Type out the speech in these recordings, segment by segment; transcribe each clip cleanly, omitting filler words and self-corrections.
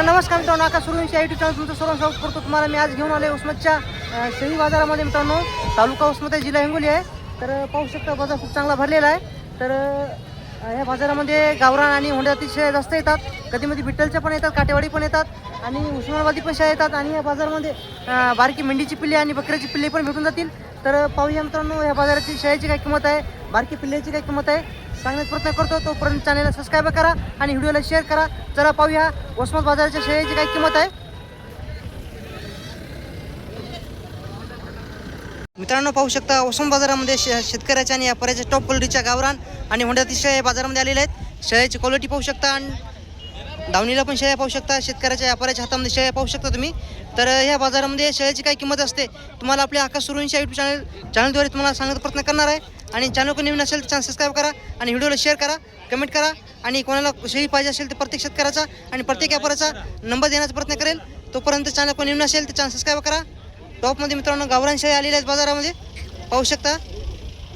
तर नमस्कार मित्रांनो, आकाश सुरवंशी या यूट्यूब चॅनल तुमचं सर्व स्वागत करतो. तुम्हाला मी आज घेऊन आले उस्मतच्या शेळी बाजारामध्ये मित्रांनो. तालुका उस्मत आहे, जिल्हा हिंगोली आहे. तर पाहू शकता बाजार खूप चांगला भरलेला आहे. तर ह्या बाजारामध्ये गावरान आणि होंडा अतिशय जास्त येतात. कधीमध्ये बिट्टलच्या पण येतात, काटेवाडी पण येतात आणि उस्मानाबादी पण शेळ्या येतात. आणि या बाजारामध्ये बारकी मेंढीची पिल्ले आणि बकऱ्याची पिल्ले पण भेटून जातील. तर पाहूया मित्रांनो या बाजाराची शेळ्याची काय किंमत आहे, बारकी पिल्ल्याची काय किंमत आहे सांगण्याचा प्रयत्न करतो. तोपर्यंत चॅनलला सबस्क्राईब करा आणि व्हिडिओला शेअर करा. चला पाहूया उस्मत बाजाराच्या शेळ्याची काय किंमत आहे. मित्रांनो पाहू शकता उस्मत बाजारामध्ये शेतकऱ्याच्या आणि व्यापाऱ्याच्या टॉप क्वालिटीच्या गावरान आणि होंड्यातील शेळ्या बाजारामध्ये आलेल्या आहेत. शेळ्याची क्वालिटी पाहू शकता आणि दावणीला पण शेळ्या पाहू शकता. शेतकऱ्याच्या व्यापाऱ्याच्या हातामध्ये शेळ्या पाहू शकता तुम्ही. तर ह्या बाजारामध्ये शेळ्याची काय किंमत असते तुम्हाला आपल्या आकाश सुरवंशी यूट्यूब चॅनलद्वारे तुम्हाला सांगण्याचा प्रयत्न करणार आहे. आणि चॅनल कोणी नवीन असेल तर चॅनल सबस्क्राईब करा आणि व्हिडिओला शेअर करा, कमेंट करा. आणि कोणाला शेळी पाहिजे असेल तर प्रत्येक शेतकऱ्याचा आणि प्रत्येक व्यापाऱ्याचा नंबर देण्याचा प्रयत्न करेल. तोपर्यंत चॅनल कोणी नवीन असेल तर चॅनल सबस्क्राईब करा. टॉपमध्ये मित्रांनो गावरान शेळ्या आलेल्या आहेत बाजारामध्ये पाहू शकता.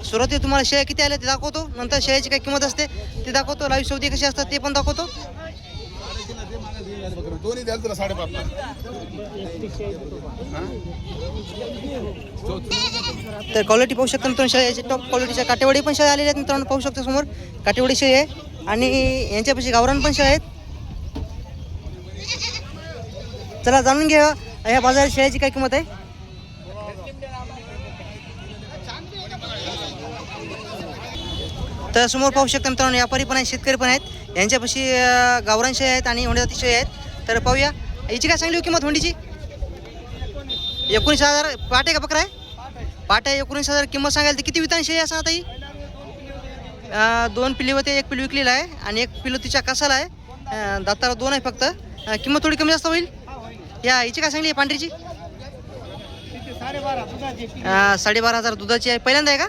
सुरुवातीला तुम्हाला शेळ्या किती आल्या ते दाखवतो, नंतर शेळ्याची काय किंमत असते ते दाखवतो. लाईव्ह सौदी कशी असतात ते पण दाखवतो. तर क्वालिटी पाहू शकता मित्रांनो शेळ्याची टॉप क्वालिटीच्या काटेवाडी पण शेळ्या आलेल्या आहेत मित्रांनो. पाहू शकता समोर काटेवाडी शेळी आहे आणि यांच्यापाशी गावरान पण शेळ्या आहेत. चला जाणून घ्या ह्या बाजारात शेळ्याची काय किंमत आहे. तर समोर पाहू शकता मित्रांनो व्यापारी पण आहेत, शेतकरी पण आहेत. यांच्यापाशी गावरान शेळ्या आहेत आणि होंड्याची शेळ्या आहेत. तर पाहूया याची काय सांगली किंमत होंडीची. 19,000. पाट आहे का बकरा आहे. पाट आहे 19,000 किंमत सांगायला. तर किती वितान शेळी असं आता ही 2 पिल्ली होते, 1 पिल्लू विकलेला आहे आणि 1 पिल्लू तिच्या कसाला आहे. दाताला 2 आहे फक्त. किंमत थोडी कमी जास्त होईल. या हिची काय सांगली पांढरीची 12,500 दुधाची आहे. पहिल्यांदा आहे का.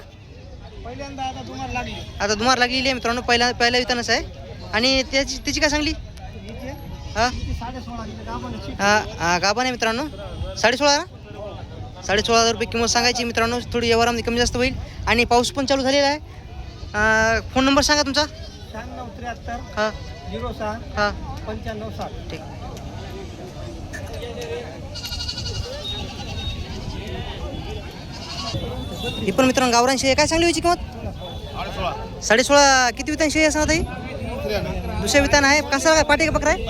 आता दुमार लागलेली आहे मित्रांनो. पहिल्या वितानच आहे. आणि तिची काय सांगली. हां गाभण आहे मित्रांनो. 16,500 रुपये किंमत सांगायची मित्रांनो. थोडी व्यवहारामध्ये कमी जास्त होईल. आणि पाऊस पण चालू झालेला आहे. फोन नंबर सांगा तुमचा. 9673 हां 06 हां 9560. ठीक. ही पण मित्रांनो गावरान शेळी काय सांगली व्हायची किंमत 16.5. किती वितान शेळी असणार ताई. दुसऱ्या वितान आहे. कसा काय पाटे का बकरा आहे.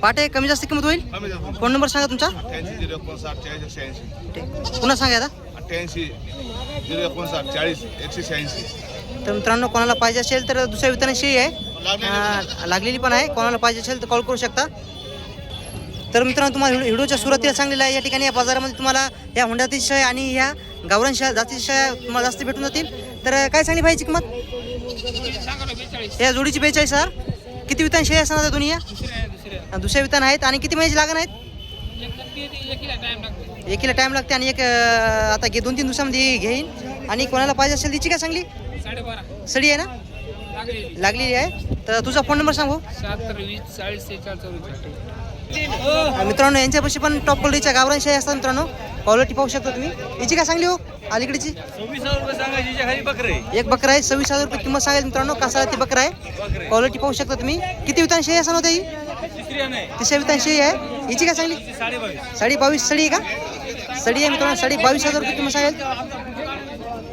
पाटे कमी जास्त किंमत होईल. फोन नंबर सांगा तुमचा. पुन्हा सांगा आता. 88 तर मित्रांनो कोणाला पाहिजे असेल तर दुसऱ्या वितान शेळी आहे लागलेली पण आहे. कोणाला पाहिजे असेल तर कॉल करू शकता. तर मित्रांनो तुम्हाला व्हिडिओच्या सुरुवातीला सांगलेलं आहे या ठिकाणी या बाजारामध्ये तुम्हाला या होंड्यातील शेळ्या आणि ह्या गावरान शेळ्या जातीच्या शेळ्या तुम्हाला जास्त भेटून जातील. तर काय सांगली पाहिजे किंमत. या जोडीची 42,000. किती वितान शेळ्या असणार दोन्ही या दुसऱ्या वितान आहेत. आणि किती महिन्याची लागण आहेत. एकीला टाईम लागते आणि एक आता 2-3 दिवसामध्ये घेईन. आणि कोणाला पाहिजे असेल तिची काय सांगली 12.5 सडी आहे ना लागलेली आहे. तर तुझा फोन नंबर सांगू. 77 मित्रांनो यांच्यापाशी पण टॉप क्वालिटीच्या गावरान शेळ्या असतात मित्रांनो. क्वालिटी पाहू शकता तुम्ही. याची काय सांगली हो अलीकडची 26,000 रुपये सांगायची. खाली बकरे एक बकरा आहे. 26,000 रुपये किंमत सांगायची मित्रांनो. कासाला ती बकरा आहे. क्वालिटी पाहू शकता तुम्ही. किती वितान शेळी असणार होता ही. तिसऱ्या वितान शेळी आहे. हिची काय सांगली 22.5 सडी आहे का. सडी आहे मित्रांनो. 22,000 रुपये किंमत सांगेल.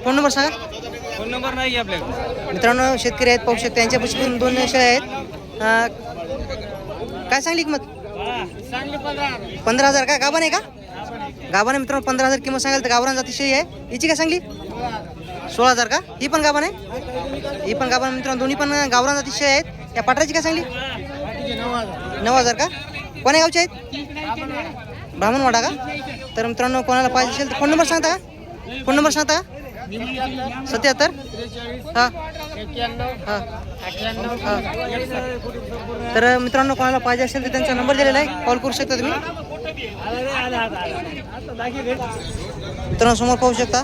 फोन नंबर सांगा. फोन नंबर नाही आपल्याकडे मित्रांनो शेतकरी आहेत पाहू शकता. यांच्यापाशी पण 2 शेळ्या आहेत. काय सांगली किंमत 15,000 का. गाभण आहे का. गाभण आहे मित्रांनो. 15,000 किंमत सांगाल. तर गावरान जाती शेळी आहे. हिची काय सांगली 16,000 का. ही पण गाभण आहे. ही पण गाभण मित्रांनो. दोन्ही पण गावरान जाती शेळी आहेत. या पाटराची काय सांगली 9,000 का. कोण्या गावचे आहेत ब्राह्मणवाडा का. तर मित्रांनो कोणाला पाहिजे असेल तर फोन नंबर सांगता का. फोन नंबर सांगता का 77 हां हां हां. तर मित्रांनो कोणाला पाहिजे असेल तर त्यांचा नंबर दिलेला आहे. कॉल करू शकता तुम्ही. मित्रांनो समोर पाहू शकता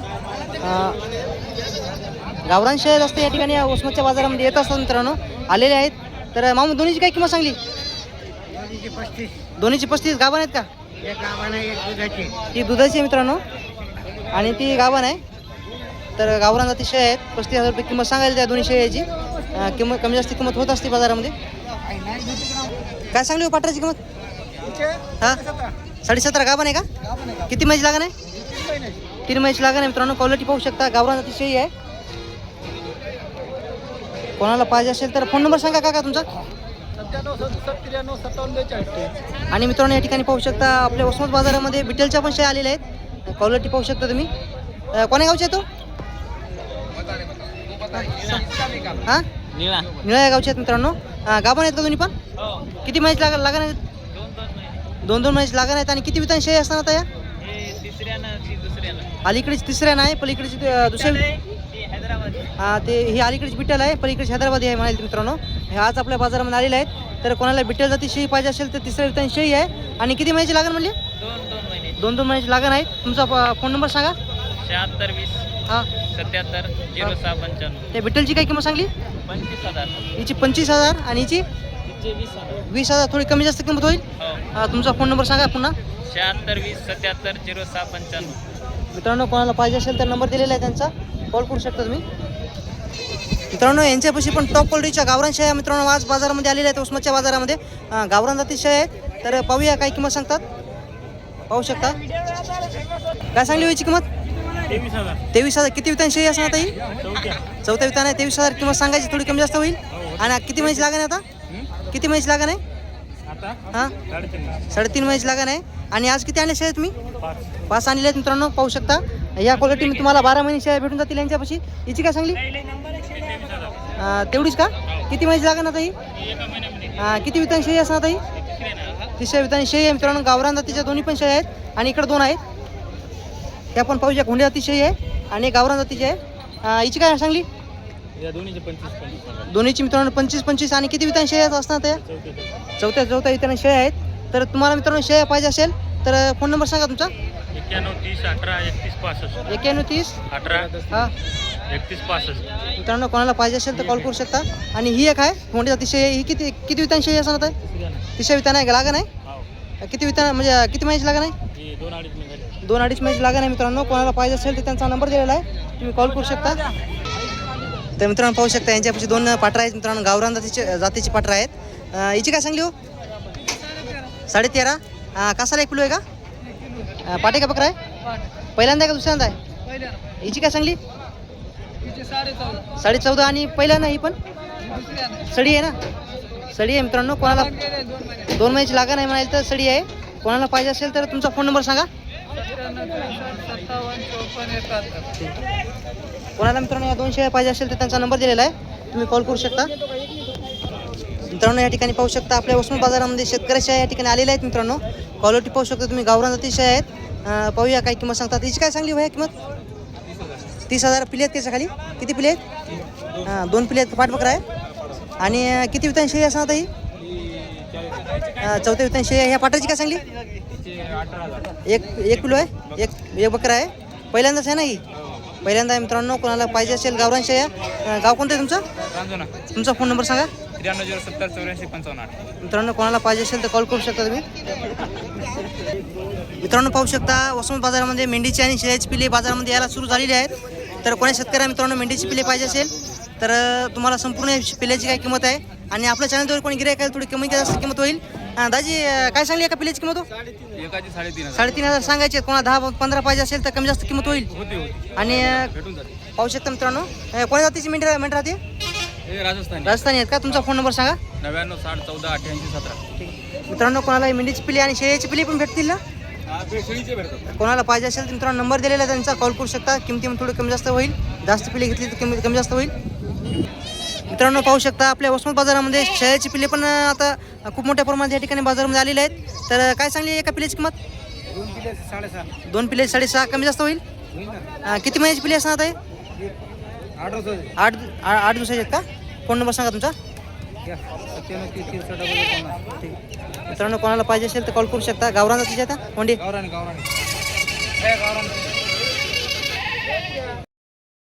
गावरान शेळ्या जास्त या ठिकाणी उस्मतच्या बाजारामध्ये येत असतात मित्रांनो आलेले आहेत. तर मामू दोन्हीची काय किंमत सांगली. दोन्हीची 35. गाभण आहेत का. ही दुधाची आहे मित्रांनो आणि ती गाभण आहे. तर गावरान जाती शेळ्या आहेत. 35,000 रुपये किंमत सांगायला त्या दोन्ही शेळ्याची. किंमत कमी जास्त किंमत होत असते बाजारामध्ये. काय सांगली हो पाटराची किंमत? हां 17.5 गाभण आहे का? किती महिन्याची लागण आहे? 3 महिन्याची लागण आहे मित्रांनो. क्वालिटी पाहू शकता, गावरान अतिशय आहे. कोणाला पाहिजे असेल तर फोन नंबर सांगा काका तुमचा. 97 आणि मित्रांनो या ठिकाणी पाहू शकता आपल्या वसमत बाजारामध्ये बिटेलच्या पण शेळ्या आलेल्या आहेत. क्वालिटी पाहू शकता तुम्ही. कोण्या गावचे आहे तो? हां निळा निळ्या गावचे आहेत मित्रांनो. गाभण आहेत का दोन्ही पण? किती महिन्याची लागण आहेत? 2-2 महिन्याची लागण आहेत. आणि किती वितान शेळी असणार आता या? अलीकडेच तिसऱ्या नाही, पलीकडेची दुसऱ्या. ते ही अलीकडेच बिटेल आहे, पलीकडेच हैदराबादी आहे म्हणाले मित्रांनो. हे आज आपल्या बाजारामध्ये आलेले आहेत. तर कोणाला बिटेल जाती शेळी पाहिजे असेल तर तिसऱ्या वितान शेळी आहे. आणि किती महिन्याची लागण म्हणली? 2-2 महिन्याची लागण आहे. तुमचा फोन नंबर सांगा. 7620 हां 77 0695. ते बिटेलची काय किंमत सांगली? 25,000. हिची 25,000 आणि हिची 20,000. थोडी कमी जास्त किंमत होईल. तुमचा फोन नंबर सांगा पुन्हा. 7620 77 0695. मित्रांनो कोणाला पाहिजे असेल तर नंबर दिलेला आहे त्यांचा, कॉल करू शकता तुम्ही. मित्रांनो यांच्यापाशी पण टॉप क्वालिटीच्या गावरान शेळ्या मित्रांनो आज बाजारामध्ये आलेल्या आहेत. उस्माच्या बाजारामध्ये गावरान जाती शेळ्या आहेत. तर पाहूया काय किंमत सांगतात, पाहू शकता. काय सांगली व्हायची किंमत? 23,000. किती वितान शेळी असणार आता ही? चौथ्या वितान आहे. 23,000 किंमत सांगायची, थोडी कमी जास्त होईल. आणि किती महिन्याची लागण आहे आता? किती महिन्याची लागण आहे? हां 3.5 महिन्याची लागण आहे. आणि आज किती आणले शेळ्या तुम्ही? 5 आणलेले आहेत मित्रांनो, पाहू शकता. या क्वालिटी मी तुम्हाला 12 महिने शेळ्या भेटून जातील यांच्यापाशी. हिची काय सांगली? तेवढीच का? किती महिन्याची लागण आता ही? किती वितान शेळी असणार आता ही? 300 वितान शेळी आहे मित्रांनो. गावरान जातीच्या दोन्ही पण शेळ्या आहेत. आणि इकडे 2 आहेत, त्या पण पाहू शकता. हुंडी जाती शेळी आहे आणि गावरान जातीची आहे. हिची काय सांगली? दोन्हीची मित्रांनो 25-25. आणि किती वितान शेळ्या असणार त्या? चौथ्या वितान शेळ्या आहेत. तर तुम्हाला मित्रांनो शेळ्या पाहिजे असेल तर फोन नंबर सांगा तुमचा. 91 30 18 31 65. 91 30 18 हां 31 65. मित्रांनो कोणाला पाहिजे असेल तर कॉल करू शकता. आणि ही एक आहे हुंडी जाती शेळी. ही किती वितान शेळी असणार आहे? 300 वितान आहे. लागण आहे किती वितान म्हणजे किती महिन्याची लागण आहे? 2-2.5 महिन्याची लागण आहे मित्रांनो. कोणाला पाहिजे असेल तर त्यांचा नंबर दिलेला आहे, तुम्ही कॉल करू शकता. तर मित्रांनो पाहू शकता यांच्यापाशी 2 पाटरा आहेत मित्रांनो. गावरान जातीची पाटरा आहेत. हिची काय सांगली हो? 13.5. कासाला 1 किलो आहे का? पाटे का बकरा आहे? पहिल्यांदा आहे का दुसऱ्यांदा आहे? हिची काय सांगली? 14.5. आणि पहिल्यांदा ही पण सडी आहे ना? सडी आहे मित्रांनो. कोणाला 2 महिन्याची लागण आहे म्हणाल तर सडी आहे. कोणाला पाहिजे असेल तर तुमचा फोन नंबर सांगा. कोणाला मित्रांनो या 2 शेळ्या पाहिजे असेल तर त्यांचा नंबर दिलेला आहे, तुम्ही कॉल करू शकता. मित्रांनो या ठिकाणी पाहू शकता आपल्या वसमत बाजारामध्ये शेतकरी शेळ्या या ठिकाणी आलेल्या आहेत मित्रांनो. क्वालिटी पाहू शकता तुम्ही. गावरान जाती शेळ्या आहेत. पाहूया काय किंमत सांगतात. हिची काय सांगली भाई किंमत? 30,000. पिले आहेत त्याच्या खाली? किती पिले आहेत? 2 पिले आहेत. पाठबकरा आहे. आणि किती वितान शेळी असणार आता ही? चौथ्या वितान शेळी. ह्या पाटाची काय सांगली? 1 किलो आहे. एक बकरा आहे. पहिल्यांदाच आहे ना ही? पहिल्यांदा आहे मित्रांनो. कोणाला पाहिजे असेल गावरान शेळ्या. गाव कोणतं आहे तुमचं? तुमचा फोन नंबर सांगा. 93 070 84 55. मित्रांनो कोणाला पाहिजे असेल तर कॉल करू शकता तुम्ही. मित्रांनो पाहू शकता वसमत बाजारामध्ये मेंढीची आणि शेळ्याची पिले बाजारामध्ये यायला सुरू झालेली आहेत. तर कोणा शेतकऱ्या मित्रांनो मेंढीची पिले पाहिजे असेल तर तुम्हाला संपूर्ण पिल्याची काय किंमत आहे. आणि आपल्या चॅनलवर कोणी गिऱ्हाईक आहे थोडी कमी जास्त किंमत होईल. दाजी काय सांगली एका पिल्याची किंमत हो? एकाची 3.5. 3.5 सांगायचे. कोणा 10-15 पाहिजे असेल तर कमी जास्त किंमत होईल. आणि पाहू शकता मित्रांनो कोणत्या जातीची मेंढी राहते? राजस्थानी आहेत का? तुमचा फोन नंबर सांगा. 99 60 14 88 17. मित्रांनो कोणाला मेंढीची पिली आणि शेळ्याची पिली पण भेटतील ना? कोणाला पाहिजे असेल तर मित्रांनो नंबर दिलेला आहे त्यांचा, कॉल करू शकता. किमतीमध्ये थोडी कमी जास्त होईल. जास्त पिले घेतली तर कमी जास्त होईल. मित्रांनो पाहू शकता आपल्या वसमत बाजारामध्ये शेळ्याची पिले पण आता खूप मोठ्या प्रमाणात या ठिकाणी बाजारामध्ये आलेले आहेत. तर काय सांगली एका पिल्याची किंमत? 2 पिले 6.5. कमी जास्त होईल. किती महिन्याची पिले असणार आहे? 8 दिवसाचे आहेत का? फोन नंबर सांगा तुमचा. मित्रांनो कोणाला पाहिजे असेल तर कॉल करू शकता. गावरान जातीचे आता कोंडी? गावरान